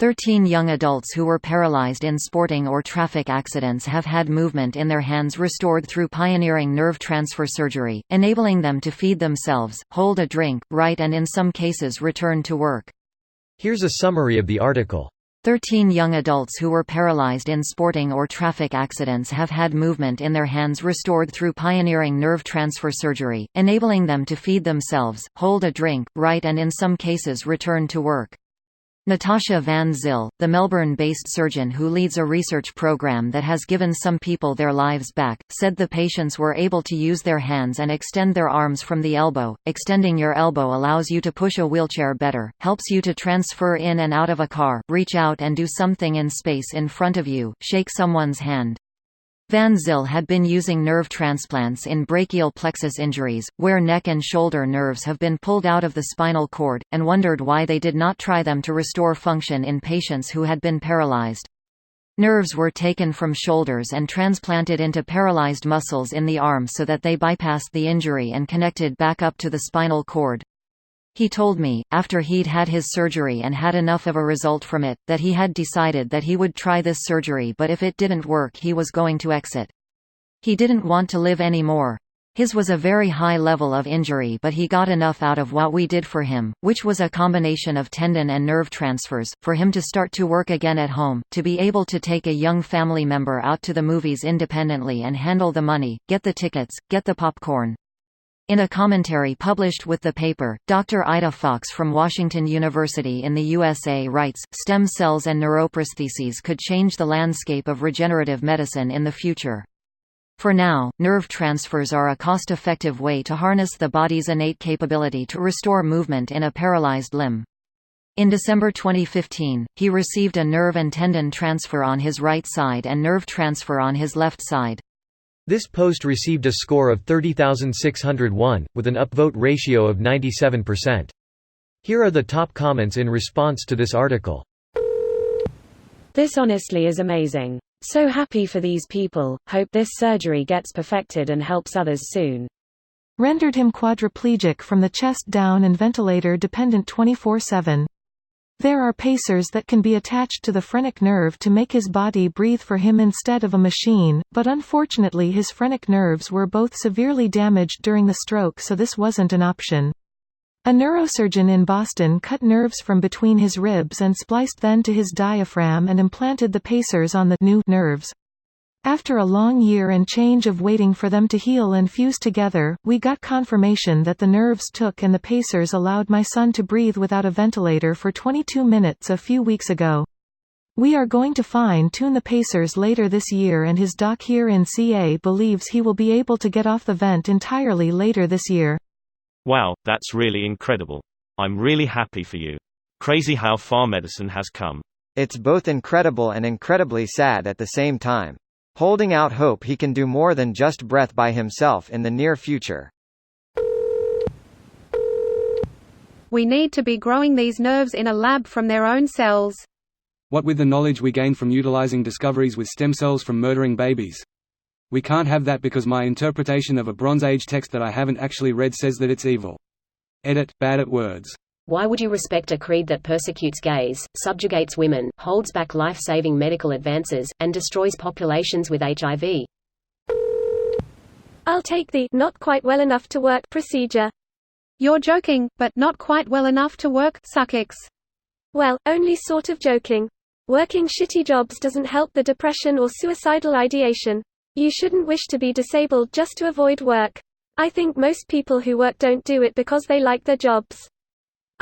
13 young adults who were paralyzed in sporting or traffic accidents have had movement in their hands restored through pioneering nerve transfer surgery, enabling them to feed themselves, hold a drink, write and in some cases return to work. Here's a summary of the article. 13 young adults who were paralyzed in sporting or traffic accidents have had movement in their hands restored through pioneering nerve transfer surgery, enabling them to feed themselves, hold a drink, write and in some cases return to work. Natasha Van Zyl, the Melbourne-based surgeon who leads a research program that has given some people their lives back, said the patients were able to use their hands and extend their arms from the elbow. Extending your elbow allows you to push a wheelchair better, helps you to transfer in and out of a car, reach out and do something in space in front of you, shake someone's hand. Van Zyl had been using nerve transplants in brachial plexus injuries, where neck and shoulder nerves have been pulled out of the spinal cord, and wondered why they did not try them to restore function in patients who had been paralyzed. Nerves were taken from shoulders and transplanted into paralyzed muscles in the arm so that they bypassed the injury and connected back up to the spinal cord. He told me, after he'd had his surgery and had enough of a result from it, that he had decided that he would try this surgery, but if it didn't work he was going to exit. He didn't want to live anymore. His was a very high level of injury, but he got enough out of what we did for him, which was a combination of tendon and nerve transfers, for him to start to work again at home, to be able to take a young family member out to the movies independently and handle the money, get the tickets, get the popcorn. In a commentary published with the paper, Dr. Ida Fox from Washington University in the USA writes, "Stem cells and neuroprostheses could change the landscape of regenerative medicine in the future. For now, nerve transfers are a cost-effective way to harness the body's innate capability to restore movement in a paralyzed limb." In December 2015, he received a nerve and tendon transfer on his right side and nerve transfer on his left side. This post received a score of 30,601, with an upvote ratio of 97%. Here are the top comments in response to this article. This honestly is amazing. So happy for these people, hope this surgery gets perfected and helps others soon. Rendered him quadriplegic from the chest down and ventilator dependent 24/7. There are pacers that can be attached to the phrenic nerve to make his body breathe for him instead of a machine, but unfortunately his phrenic nerves were both severely damaged during the stroke, so this wasn't an option. A neurosurgeon in Boston cut nerves from between his ribs and spliced them to his diaphragm and implanted the pacers on the new nerves. After a long year and change of waiting for them to heal and fuse together, we got confirmation that the nerves took and the pacers allowed my son to breathe without a ventilator for 22 minutes a few weeks ago. We are going to fine-tune the pacers later this year, and his doc here in CA believes he will be able to get off the vent entirely later this year. Wow, that's really incredible. I'm really happy for you. Crazy how far medicine has come. It's both incredible and incredibly sad at the same time. Holding out hope he can do more than just breath by himself in the near future. We need to be growing these nerves in a lab from their own cells. What with the knowledge we gain from utilizing discoveries with stem cells from murdering babies? We can't have that because my interpretation of a Bronze Age text that I haven't actually read says that it's evil. Edit, bad at words. Why would you respect a creed that persecutes gays, subjugates women, holds back life-saving medical advances, and destroys populations with HIV? I'll take the "not quite well enough to work" procedure. You're joking, but not quite well enough to work, sucks. Well, only sort of joking. Working shitty jobs doesn't help the depression or suicidal ideation. You shouldn't wish to be disabled just to avoid work. I think most people who work don't do it because they like their jobs.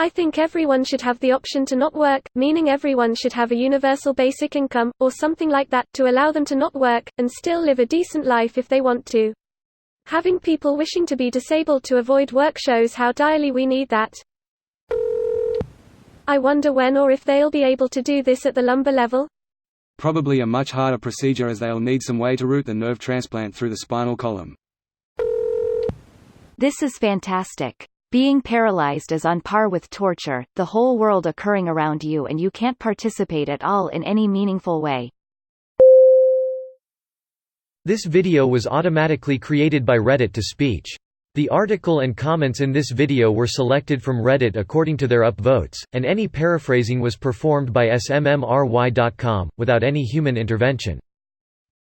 I think everyone should have the option to not work, meaning everyone should have a universal basic income, or something like that, to allow them to not work, and still live a decent life if they want to. Having people wishing to be disabled to avoid work shows how direly we need that. I wonder when or if they'll be able to do this at the lumbar level? Probably a much harder procedure, as they'll need some way to route the nerve transplant through the spinal column. This is fantastic. Being paralyzed is on par with torture, the whole world occurring around you and you can't participate at all in any meaningful way. This video was automatically created by Reddit to Speech. The article and comments in this video were selected from Reddit according to their upvotes, and any paraphrasing was performed by smmry.com, without any human intervention.